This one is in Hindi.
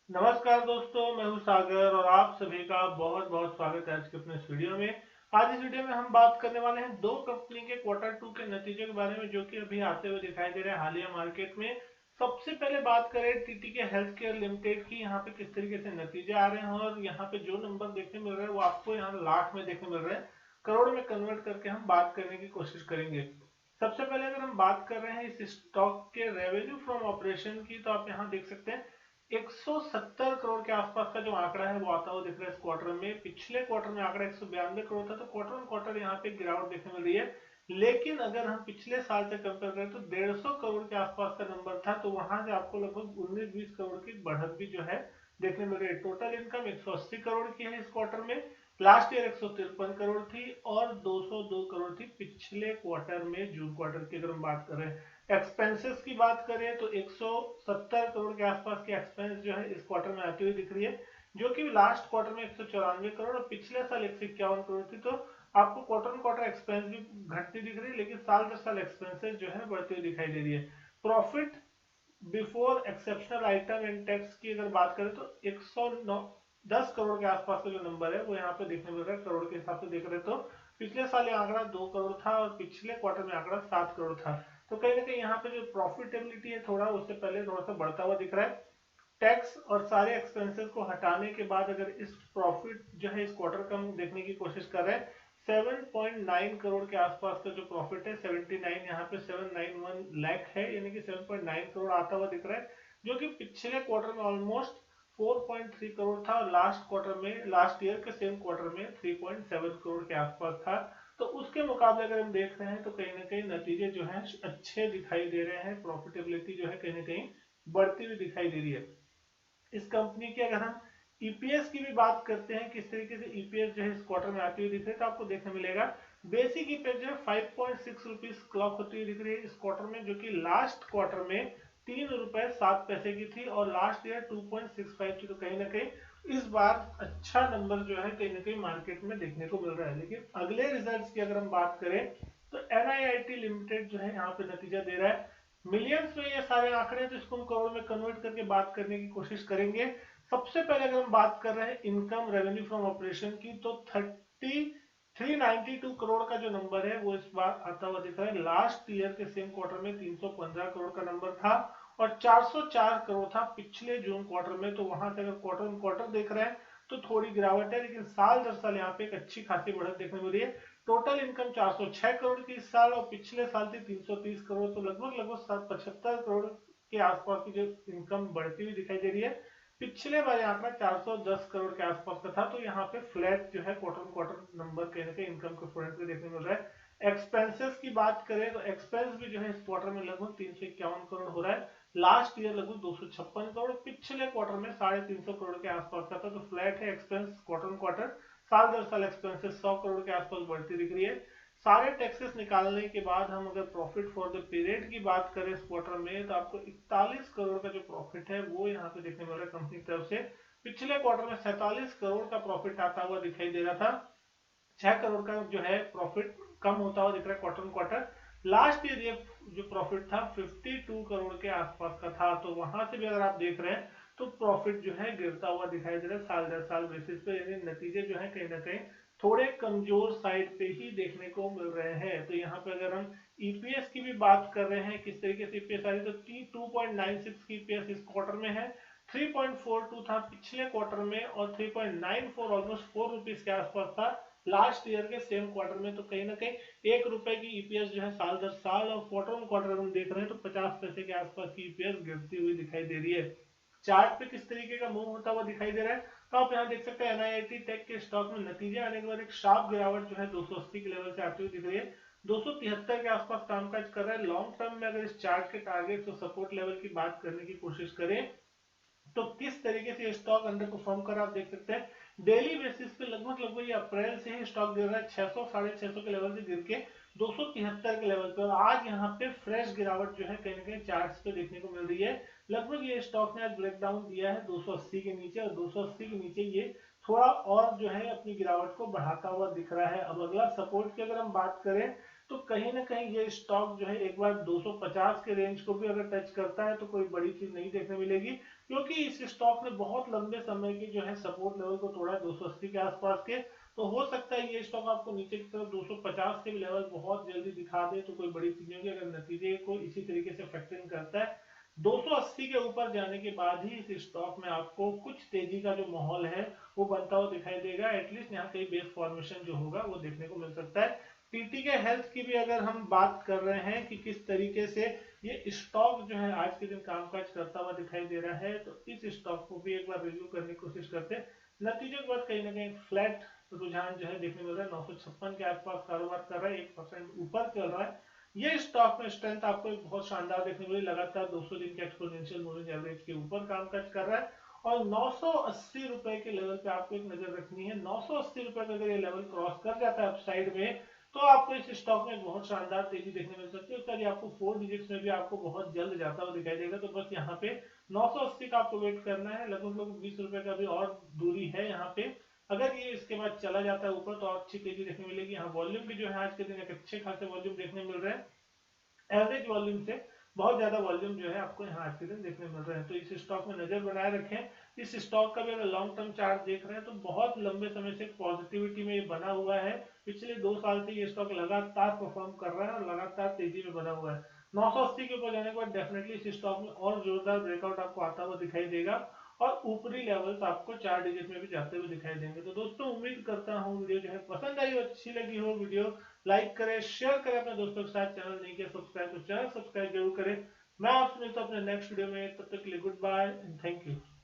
नमस्कार दोस्तों, मैं हूं सागर और आप सभी का बहुत बहुत स्वागत है आज के अपने इस वीडियो में। आज इस वीडियो में हम बात करने वाले हैं दो कंपनी के क्वार्टर टू के नतीजों के बारे में, जो कि अभी आते हुए दिखाई दे रहे हैं हालिया मार्केट में। सबसे पहले बात करें टीटीके हेल्थ केयर लिमिटेड की। यहाँ पे किस तरीके से नतीजे आ रहे हैं और यहाँ पे जो नंबर देखने मिल रहे हैं वो आपको यहाँ लाख में देखने मिल रहे हैं। करोड़ में कन्वर्ट करके हम बात करने की कोशिश करेंगे। सबसे पहले अगर हम बात कर रहे हैं इस स्टॉक के रेवेन्यू फ्रॉम ऑपरेशन की, तो आप यहाँ देख सकते हैं 170 करोड़ के आसपास का जो आंकड़ा है वो आता हुआ दिख रहा है इस क्वार्टर में। पिछले क्वार्टर में आंकड़ा 192 करोड़ था, तो क्वार्टर ऑन क्वार्टर यहाँ पे गिरावट देखने मिल रही है। लेकिन अगर हम पिछले साल से कंपेयर करें तो 150 करोड़ के आसपास का नंबर था, तो वहां से आपको लगभग 19-20 करोड़ की बढ़त भी जो है देखने मिल रही है। टोटल इनकम 180 करोड़ की है इस क्वार्टर में। लास्ट ईयर 153 करोड़ थी और 202 करोड़ थी पिछले क्वार्टर में, जून क्वार्टर की अगर हम बात करें। एक्सपेंसेस की बात करें तो 170 करोड़ के आसपास की एक्सपेंस जो है इस क्वार्टर में आती हुई दिख रही है, जो कि लास्ट क्वार्टर में 194 करोड़ और पिछले साल 151 करोड़ थी। तो आपको क्वार्टर ऑन क्वार्टर एक्सपेंस भी घटती दिख रही है, लेकिन साल दर साल एक्सपेंसेस जो है बढ़ती हुई दिखाई दे रही है। Profit before exceptional item and tax की अगर बात करें तो 110 करोड़ के आसपास का जो नंबर है वो यहाँ पे देखने मिल रहा है। करोड़ के हिसाब से देख रहे तो पिछले साल ये आंकड़ा 2 करोड़ था और पिछले क्वार्टर में आंकड़ा 7 करोड़ था। तो कहीं ना कहीं यहाँ पे जो प्रॉफिटेबिलिटी है थोड़ा उससे पहले थोड़ा सा बढ़ता हुआ दिख रहा है। टैक्स और सारे एक्सपेंसेस को हटाने के बाद अगर इस प्रॉफिट जो है इस क्वार्टर का हम देखने की कोशिश कर रहे हैं, 7.9 करोड़ के आसपास का जो प्रॉफिट है, 79 यहाँ पे 791 लाख है, यानी कि 7.9 करोड़ आता हुआ दिख रहा है, जो कि पिछले क्वार्टर में ऑलमोस्ट 4.3 करोड़ था और लास्ट क्वार्टर में, लास्ट ईयर के सेम क्वार्टर में 3.7 करोड़ के आसपास था। तो उसके मुकाबले अगर हम देख रहे हैं तो कहीं ना कहीं नतीजे जो हैं अच्छे दिखाई दे रहे हैं। प्रॉफिटेबिलिटी जो है कहीं ना कहीं बढ़ती हुई दिखाई दे रही है इस कंपनी की। अगर हम ईपीएस की भी बात करते हैं, किस तरीके से ईपीएस जो है इस क्वार्टर में आती हुई दिख रही है, तो आपको देखने मिलेगा बेसिक ईपीएस जो है 5.6 रुपीज क्लॉक होती हुई दिख रही है इस क्वार्टर में, जो कि लास्ट क्वार्टर में 3 रुपए 7 पैसे की थी और लास्ट ईयर 2.65 थी। तो कहीं ना कहीं इस बार अच्छा नंबर जो है कहीं ना कहीं मार्केट में देखने को मिल रहा है। लेकिन अगले रिजल्ट्स की अगर हम बात करें तो एनआईआईटी लिमिटेड जो है यहाँ पे नतीजा दे रहा है मिलियंस में। ये सारे आंकड़े तो इसको हम करोड़ में कन्वर्ट करके बात करने की कोशिश करेंगे। सबसे पहले अगर हम बात कर रहे हैं इनकम रेवेन्यू फ्रॉम ऑपरेशन की, तो 392 करोड़ का जो नंबर है वो इस बार आता हुआ दिख रहा है। लास्ट ईयर के सेम क्वार्टर में 315 करोड़ का नंबर था और 404 करोड़ था पिछले जून क्वार्टर में। तो वहां से अगर क्वार्टर ऑन क्वार्टर देख रहे हैं तो थोड़ी गिरावट है, लेकिन साल दर साल यहाँ पे एक अच्छी खासी बढ़त देखने मिल रही है। टोटल इनकम 406 करोड़ की इस साल और पिछले साल थी 330 करोड़। तो लगभग लगभग 75 करोड़ के आसपास की जो इनकम बढ़ती हुई दिखाई दे रही है। पिछले बार आंकड़ा 410 करोड़ के आसपास का था, तो यहाँ पे फ्लैट जो है क्वार्टर क्वार्टर नंबर कहीं ना कहीं इनकम के फ्रंट पे देखने मिल रहा है। एक्सपेंसेस की बात करें तो एक्सपेंस भी जो है इस क्वार्टर में लगभग 351 करोड़ हो रहा है। लास्ट ईयर लगभग 256 करोड़, पिछले क्वार्टर में 350 करोड़ के आसपास का था। तो फ्लैट है एक्सपेंस क्वार्टर क्वार्टर। साल दर साल एक्सपेंसेस 100 करोड़ के आसपास बढ़ती दिख रही है। सारे टैक्सेस निकालने के बाद हम अगर प्रॉफिट फॉर द पीरियड की बात करें इस क्वार्टर में, तो आपको 41 करोड़ का जो प्रॉफिट है वो यहाँ पे देखने मिल रहा है कंपनी की तरफ से। पिछले क्वार्टर में 47 करोड़ का प्रॉफिट आता हुआ दिखाई दे रहा था। 6 करोड़ का जो है प्रॉफिट कम होता हुआ दिख रहा है quarter on quarter. Last year ये जो प्रॉफिट था 52 करोड़ के आसपास का था, तो वहां से भी अगर आप देख रहे हैं तो प्रॉफिट जो है गिरता हुआ दिखाई दे रहा है साल दर साल बेसिस पे, यानी नतीजे जो है कहीं ना कहीं थोड़े कमजोर साइड पे ही देखने को मिल रहे हैं। तो यहाँ पे अगर हम ईपीएस की भी बात कर रहे हैं, किस तरीके से ईपीएस आ रही है, तो 2.96 की ईपीएस इस क्वार्टर में है। 3.42 था पिछले क्वार्टर में और 3.94 ऑलमोस्ट 4 रुपीज के आसपास था लास्ट ईयर के सेम क्वार्टर में। तो कहीं ना कहीं 1 रुपए की ईपीएस जो है साल दर साल और क्वार्टर ऑन क्वार्टर हम देख रहे हैं तो 50 पैसे के आसपास की ईपीएस गिरती हुई दिखाई दे रही है। चार्ट पे किस तरीके का मूव होता हुआ दिखाई दे रहा है, तो आप यहाँ देख सकते हैं एनआईटी टेक के स्टॉक में नतीजे आने के बाद एक शार्प गिरावट जो है 280 के लेवल से आती हुई दिख रही है। 273 के आसपास कामकाज कर रहा है। लॉन्ग टर्म में अगर इस चार्ट के टारगेट और सपोर्ट लेवल की बात करने की कोशिश करें तो किस तरीके से स्टॉक अंडर परफॉर्म कर रहा है आप देख सकते हैं। डेली बेसिस पे लगभग लगभग ये अप्रैल से ही स्टॉक गिर रहा है 600 650 के लेवल से गिर के 273 के लेवल पे, और आज यहाँ पे फ्रेश गिरावट जो है कहीं ना कहीं चार्ट्स पे देखने को मिल रही है। लगभग ये स्टॉक ने आज ब्रेकडाउन दिया है 280 के नीचे, और 280 के नीचे ये थोड़ा और जो है अपनी गिरावट को बढ़ाता हुआ दिख रहा है। अब अगला सपोर्ट की अगर हम बात करें तो कहीं ना कहीं ये स्टॉक जो है एक बार 250 के रेंज को भी अगर टच करता है तो कोई बड़ी चीज नहीं देखने मिलेगी। क्योंकि इस स्टॉक ने बहुत लंबे समय के जो है सपोर्ट लेवल को तोड़ा 280 के आसपास के। तो हो सकता है ये स्टॉक आपको नीचे की तरफ 250 के भी लेवल बहुत जल्दी दिखा दे, तो कोई बड़ी चीज नहीं होगी अगर नतीजे को इसी तरीके से फैक्टरिंग करता है। 280 के ऊपर जाने के बाद ही इस स्टॉक में आपको कुछ तेजी का जो माहौल है वो बनता हुआ दिखाई देगा। एटलीस्ट यहाँ कहीं बेस फॉर्मेशन जो होगा वो देखने को मिल सकता है। टीटी के हेल्थ की भी अगर हम बात कर रहे हैं कि किस तरीके से ये स्टॉक जो है आज के दिन कामकाज करता हुआ दिखाई दे रहा है, तो इस स्टॉक को भी एक बार रिव्यू करने की कोशिश करते हैं। नतीजे के बाद कहीं ना कहीं फ्लैट रुझान जो है देखने को मिल रहा है, 956 के आसपास कारोबार कर रहा है, 1% ऊपर चल रहा है। ये स्टॉक में स्ट्रेंथ आपको एक बहुत शानदार देखने को मिली, लगातार 200 दिन के एक्सपोनेंशियल मूविंग एवरेज के ऊपर कामकाज कर रहा है। और 980 रुपए के लेवल पे आपको एक नजर रखनी है। 980 रुपए का अगर ये लेवल क्रॉस कर जाता है अपसाइड में, तो आपको इस स्टॉक में बहुत शानदार तेजी देखने मिल सकती है। उसका ये आपको 4 डिजिट्स में भी आपको बहुत जल्द जाता हुआ दिखाई देगा। तो बस यहाँ पे 980 का आपको वेट करना है, लगभग 20 रुपए का भी और दूरी है यहाँ पे। अगर ये इसके बाद चला जाता है ऊपर तो अच्छी तेजी देखने मिलेगी। यहाँ वॉल्यूम भी जो है आज के दिन एक अच्छे खासे वॉल्यूम देखने मिल रहे हैं, एवरेज वॉल्यूम से बहुत ज्यादा वॉल्यूम जो है आपको यहाँ आज के दिन देखने मिल रहे हैं। तो इस स्टॉक में नजर बनाए रखें। इस स्टॉक का भी अगर लॉन्ग टर्म चार्ट देख रहे हैं तो बहुत लंबे समय से पॉजिटिविटी में ये बना हुआ है। पिछले 2 साल से ये स्टॉक लगातार परफॉर्म कर रहा है और लगातार तेजी में बना हुआ है। 980 के ऊपर जाने के बाद डेफिनेटली इस स्टॉक में और जोरदार ब्रेकआउट आपको आता हुआ दिखाई देगा और ऊपरी लेवल्स आपको 4 डिजिट में भी जाते हुए दिखाई देंगे। तो दोस्तों उम्मीद करता हूँ वीडियो जो है पसंद आई, अच्छी लगी हो। वीडियो लाइक करें, शेयर करें अपने दोस्तों के साथ। चैनल नहीं किया सब्सक्राइब तो चैनल सब्सक्राइब जरूर करें। मैं आपसे मिलता हूं अपने नेक्स्ट वीडियो में, तब तक के लिए goodbye and thank you.